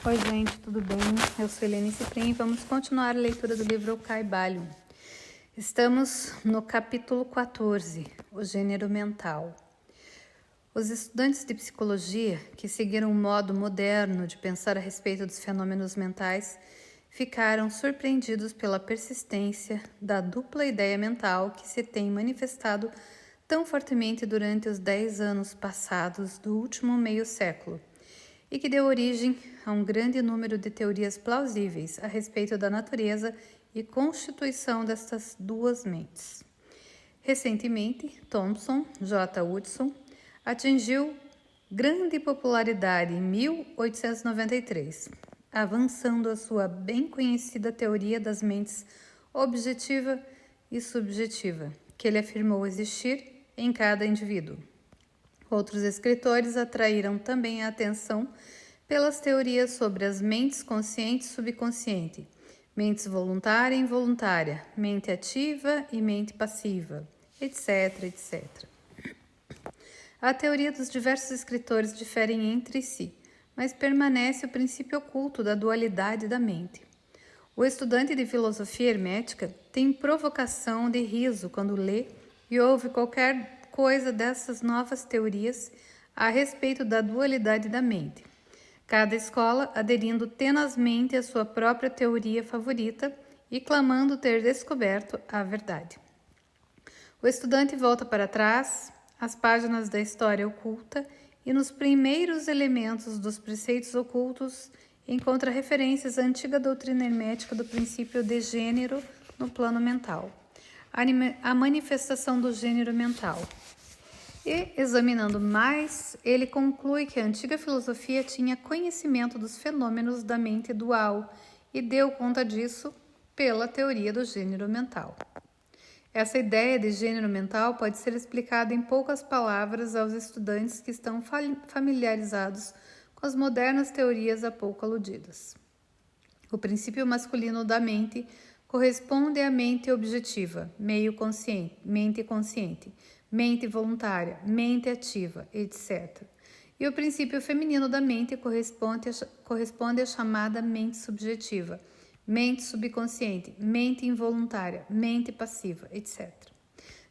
Oi gente, tudo bem? Eu sou Helene Ciprim e vamos continuar a leitura do livro Caibalion. Estamos no capítulo 14, o gênero mental. Os estudantes de psicologia, que seguiram um modo moderno de pensar a respeito dos fenômenos mentais, ficaram surpreendidos pela persistência da dupla ideia mental que se tem manifestado tão fortemente durante os 10 anos passados do último meio século, e que deu origem a um grande número de teorias plausíveis a respeito da natureza e constituição destas duas mentes. Recentemente, Thomson J. Hudson atingiu grande popularidade em 1893, avançando a sua bem conhecida teoria das mentes objetiva e subjetiva, que ele afirmou existir em cada indivíduo. Outros escritores atraíram também a atenção pelas teorias sobre as mentes consciente e subconsciente, mentes voluntária e involuntária, mente ativa e mente passiva, etc, etc. A teoria dos diversos escritores diferem entre si, mas permanece o princípio oculto da dualidade da mente. O estudante de filosofia hermética tem provocação de riso quando lê e ouve qualquer coisa dessas novas teorias a respeito da dualidade da mente. Cada escola aderindo tenazmente à sua própria teoria favorita e clamando ter descoberto a verdade. O estudante volta para trás, às páginas da história oculta, e nos primeiros elementos dos preceitos ocultos encontra referências à antiga doutrina hermética do princípio de gênero no plano mental, a manifestação do gênero mental. E, examinando mais, ele conclui que a antiga filosofia tinha conhecimento dos fenômenos da mente dual e deu conta disso pela teoria do gênero mental. Essa ideia de gênero mental pode ser explicada em poucas palavras aos estudantes que estão familiarizados com as modernas teorias há pouco aludidas. O princípio masculino da mente corresponde à mente objetiva, meio consciente, mente voluntária, mente ativa, etc. E o princípio feminino da mente corresponde à chamada mente subjetiva, mente subconsciente, mente involuntária, mente passiva, etc.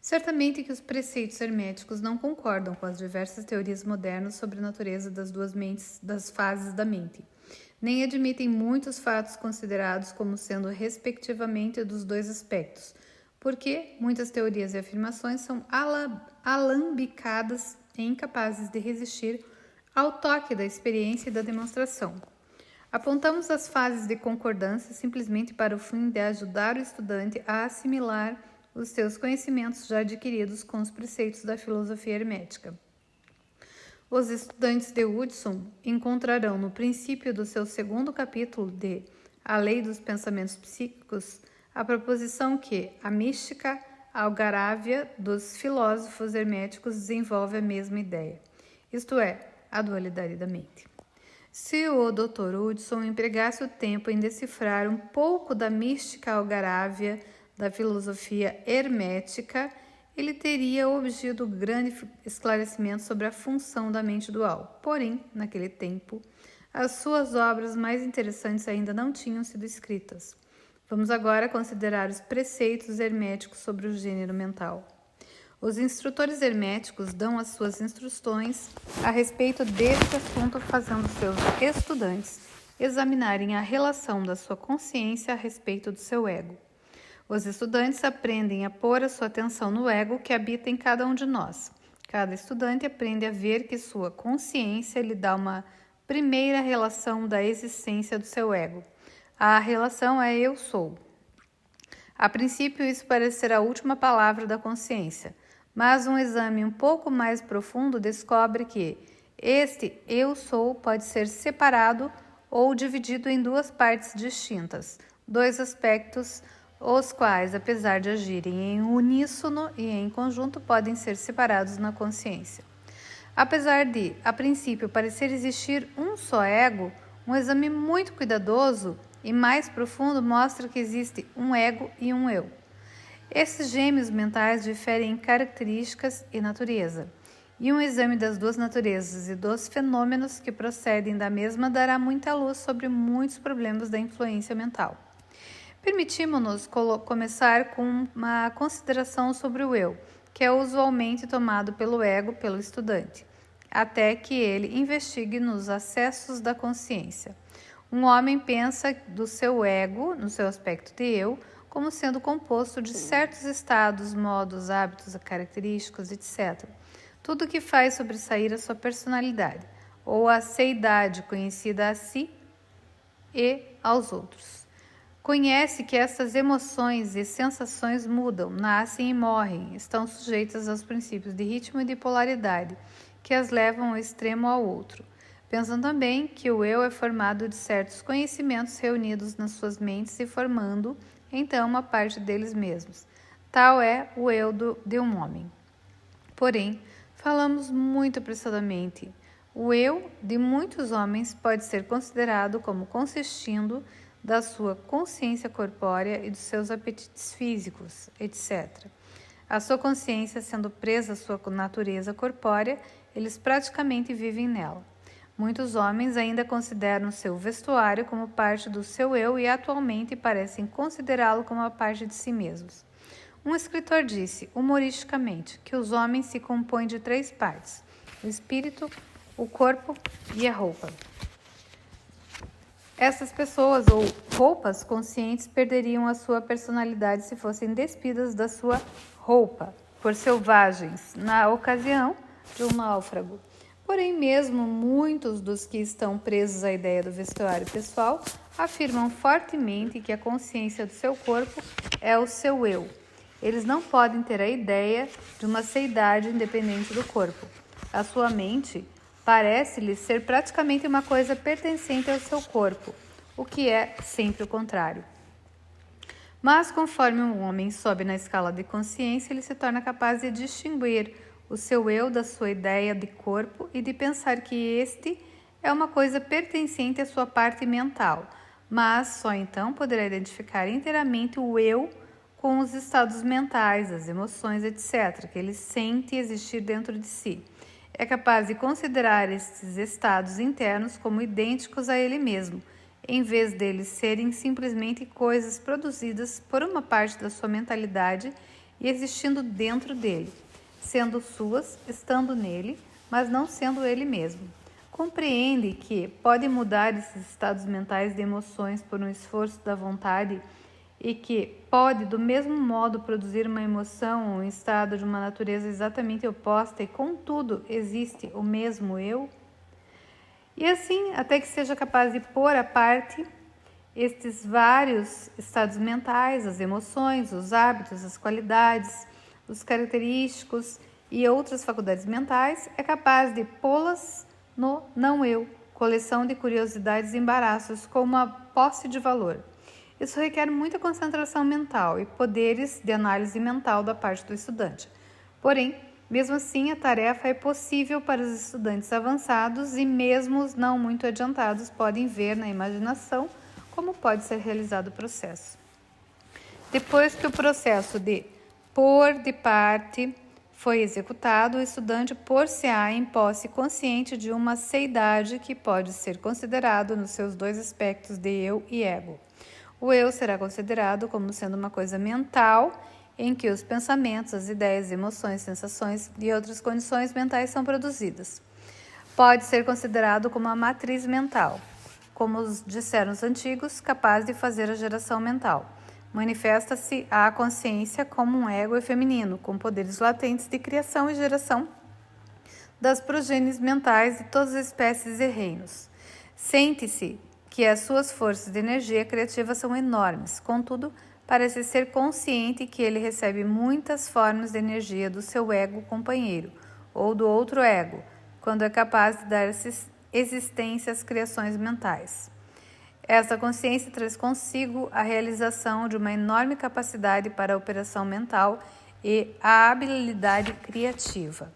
Certamente que os preceitos herméticos não concordam com as diversas teorias modernas sobre a natureza das duas mentes, das fases da mente, nem admitem muitos fatos considerados como sendo respectivamente dos dois aspectos, porque muitas teorias e afirmações são alambicadas e incapazes de resistir ao toque da experiência e da demonstração. Apontamos as fases de concordância simplesmente para o fim de ajudar o estudante a assimilar os seus conhecimentos já adquiridos com os preceitos da filosofia hermética. Os estudantes de Hudson encontrarão no princípio do seu segundo capítulo de A Lei dos Pensamentos Psíquicos a proposição que a mística algarávia dos filósofos herméticos desenvolve a mesma ideia, isto é, a dualidade da mente. Se o Dr. Hudson empregasse o tempo em decifrar um pouco da mística algarávia da filosofia hermética, ele teria obtido grande esclarecimento sobre a função da mente dual. Porém, naquele tempo, as suas obras mais interessantes ainda não tinham sido escritas. Vamos agora considerar os preceitos herméticos sobre o gênero mental. Os instrutores herméticos dão as suas instruções a respeito deste assunto, fazendo seus estudantes examinarem a relação da sua consciência a respeito do seu ego. Os estudantes aprendem a pôr a sua atenção no ego que habita em cada um de nós. Cada estudante aprende a ver que sua consciência lhe dá uma primeira relação da existência do seu ego. A relação é eu sou. A princípio, isso parece ser a última palavra da consciência, mas um exame um pouco mais profundo descobre que este eu sou pode ser separado ou dividido em duas partes distintas, dois aspectos, os quais, apesar de agirem em uníssono e em conjunto, podem ser separados na consciência. Apesar de, a princípio, parecer existir um só ego, um exame muito cuidadoso e mais profundo mostra que existe um ego e um eu. Esses gêmeos mentais diferem em características e natureza, e um exame das duas naturezas e dos fenômenos que procedem da mesma dará muita luz sobre muitos problemas da influência mental. Permitimos-nos começar com uma consideração sobre o eu, que é usualmente tomado pelo ego pelo estudante, até que ele investigue nos acessos da consciência. Um homem pensa do seu ego, no seu aspecto de eu, como sendo composto de certos estados, modos, hábitos, característicos, etc. Tudo que faz sobressair a sua personalidade, ou a seidade conhecida a si e aos outros. Conhece que essas emoções e sensações mudam, nascem e morrem, estão sujeitas aos princípios de ritmo e de polaridade, que as levam ao extremo ao outro. Pensam também que o eu é formado de certos conhecimentos reunidos nas suas mentes e formando, então, uma parte deles mesmos. Tal é o eu de um homem. Porém, falamos muito apressadamente. O eu de muitos homens pode ser considerado como consistindo da sua consciência corpórea e dos seus apetites físicos, etc. A sua consciência sendo presa à sua natureza corpórea, eles praticamente vivem nela. Muitos homens ainda consideram seu vestuário como parte do seu eu e atualmente parecem considerá-lo como uma parte de si mesmos. Um escritor disse, humoristicamente, que os homens se compõem de 3 partes: o espírito, o corpo e a roupa. Essas pessoas ou roupas conscientes perderiam a sua personalidade se fossem despidas da sua roupa por selvagens, na ocasião de um náufrago. Porém, mesmo muitos dos que estão presos à ideia do vestuário pessoal afirmam fortemente que a consciência do seu corpo é o seu eu. Eles não podem ter a ideia de uma seidade independente do corpo. A sua mente parece-lhe ser praticamente uma coisa pertencente ao seu corpo, o que é sempre o contrário. Mas, conforme um homem sobe na escala de consciência, ele se torna capaz de distinguir o seu eu da sua ideia de corpo e de pensar que este é uma coisa pertencente à sua parte mental, mas só então poderá identificar inteiramente o eu com os estados mentais, as emoções, etc., que ele sente existir dentro de si. É capaz de considerar estes estados internos como idênticos a ele mesmo, em vez deles serem simplesmente coisas produzidas por uma parte da sua mentalidade e existindo dentro dele, sendo suas, estando nele, mas não sendo ele mesmo. Compreende que pode mudar esses estados mentais de emoções por um esforço da vontade e que pode, do mesmo modo, produzir uma emoção ou um estado de uma natureza exatamente oposta e, contudo, existe o mesmo eu? E assim, até que seja capaz de pôr à parte estes vários estados mentais, as emoções, os hábitos, as qualidades, os característicos e outras faculdades mentais, é capaz de pô-las no não-eu, coleção de curiosidades e embaraços com uma posse de valor. Isso requer muita concentração mental e poderes de análise mental da parte do estudante. Porém, mesmo assim, a tarefa é possível para os estudantes avançados e mesmo os não muito adiantados podem ver na imaginação como pode ser realizado o processo. Depois que o processo de pôr de parte foi executado, o estudante pôr-se-á em posse consciente de uma seidade que pode ser considerado nos seus 2 aspectos de eu e ego. O eu será considerado como sendo uma coisa mental, em que os pensamentos, as ideias, emoções, sensações e outras condições mentais são produzidas. Pode ser considerado como uma matriz mental, como disseram os antigos, capaz de fazer a geração mental. Manifesta-se a consciência como um ego feminino, com poderes latentes de criação e geração das progênies mentais de todas as espécies e reinos. Sente-se que as suas forças de energia criativa são enormes, contudo, parece ser consciente que ele recebe muitas formas de energia do seu ego companheiro, ou do outro ego, quando é capaz de dar existência às criações mentais. Essa consciência traz consigo a realização de uma enorme capacidade para a operação mental e a habilidade criativa.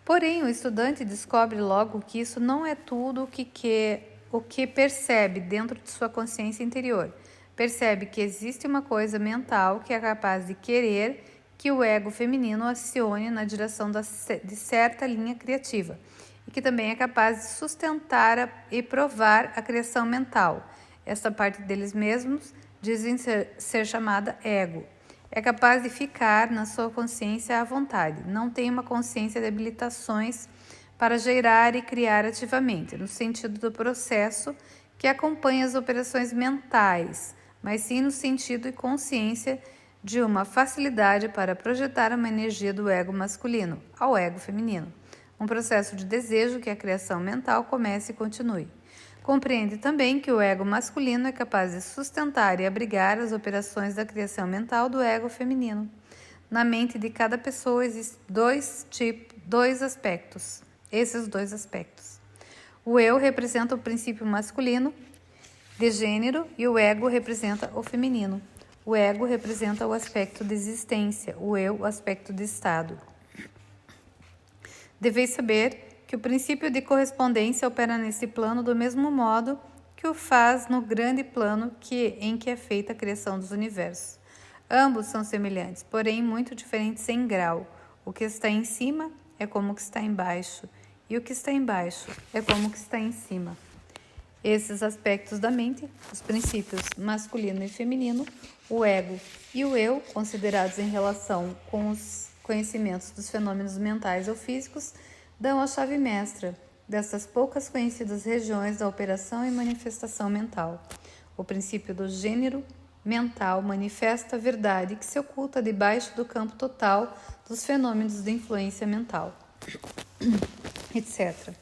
Porém, o estudante descobre logo que isso não é tudo o que percebe dentro de sua consciência interior. Percebe que existe uma coisa mental que é capaz de querer que o ego feminino acione na direção de certa linha criativa e que também é capaz de sustentar e provar a criação mental. Esta parte deles mesmos dizem ser chamada ego. É capaz de ficar na sua consciência à vontade, não tem uma consciência de habilitações para gerar e criar ativamente, no sentido do processo que acompanha as operações mentais, mas sim no sentido e consciência de uma facilidade para projetar uma energia do ego masculino ao ego feminino, um processo de desejo que a criação mental comece e continue. Compreende também que o ego masculino é capaz de sustentar e abrigar as operações da criação mental do ego feminino. Na mente de cada pessoa existem esses dois aspectos. O eu representa o princípio masculino de gênero e o ego representa o feminino. O ego representa o aspecto de existência, o eu, o aspecto de estado. Deveis saber que o princípio de correspondência opera nesse plano do mesmo modo que o faz no grande plano em que é feita a criação dos universos. Ambos são semelhantes, porém muito diferentes em grau. O que está em cima é como o que está embaixo, e o que está embaixo é como o que está em cima. Esses aspectos da mente, os princípios masculino e feminino, o ego e o eu, considerados em relação com os conhecimentos dos fenômenos mentais ou físicos, dão a chave mestra dessas poucas conhecidas regiões da operação e manifestação mental. O princípio do gênero mental manifesta a verdade que se oculta debaixo do campo total dos fenômenos de influência mental, etc.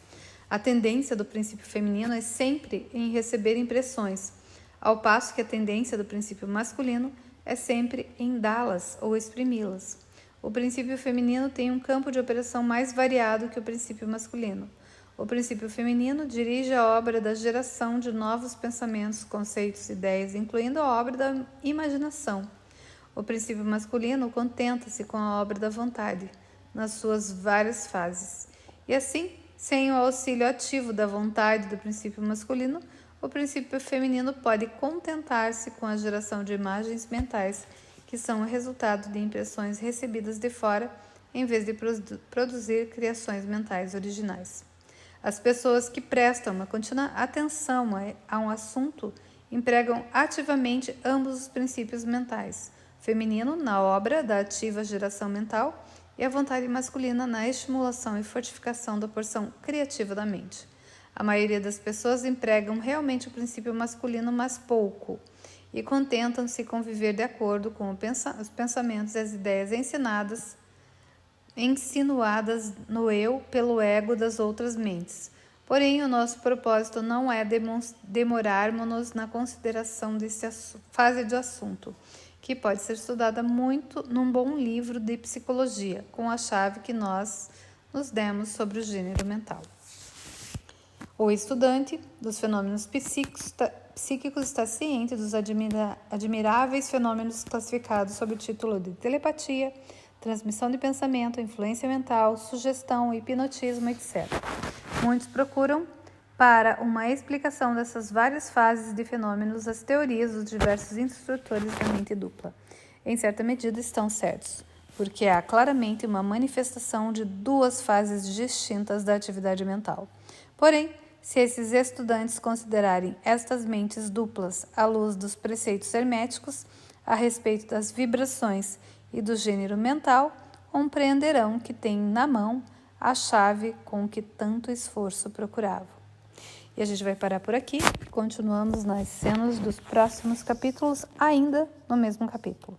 A tendência do princípio feminino é sempre em receber impressões, ao passo que a tendência do princípio masculino é sempre em dá-las ou exprimi-las. O princípio feminino tem um campo de operação mais variado que o princípio masculino. O princípio feminino dirige a obra da geração de novos pensamentos, conceitos, ideias, incluindo a obra da imaginação. O princípio masculino contenta-se com a obra da vontade, nas suas várias fases. E assim, sem o auxílio ativo da vontade do princípio masculino, o princípio feminino pode contentar-se com a geração de imagens mentais que são o resultado de impressões recebidas de fora, em vez de produzir criações mentais originais. As pessoas que prestam uma contínua atenção a um assunto empregam ativamente ambos os princípios mentais, feminino na obra da ativa geração mental e a vontade masculina na estimulação e fortificação da porção criativa da mente. A maioria das pessoas empregam realmente o princípio masculino, mas pouco, e contentam-se com viver de acordo com os pensamentos e as ideias insinuadas no eu pelo ego das outras mentes. Porém, o nosso propósito não é demorarmos-nos na consideração dessa fase do assunto, que pode ser estudada muito num bom livro de psicologia, com a chave que nós nos demos sobre o gênero mental. O estudante dos fenômenos psíquicos está ciente dos admiráveis fenômenos classificados sob o título de telepatia, transmissão de pensamento, influência mental, sugestão, hipnotismo, etc. Muitos procuram, para uma explicação dessas várias fases de fenômenos, as teorias dos diversos instrutores da mente dupla. Em certa medida estão certos, porque há claramente uma manifestação de duas fases distintas da atividade mental. Porém, se esses estudantes considerarem estas mentes duplas à luz dos preceitos herméticos a respeito das vibrações e do gênero mental, compreenderão que têm na mão a chave com que tanto esforço procuravam. E a gente vai parar por aqui, continuamos nas cenas dos próximos capítulos, ainda no mesmo capítulo.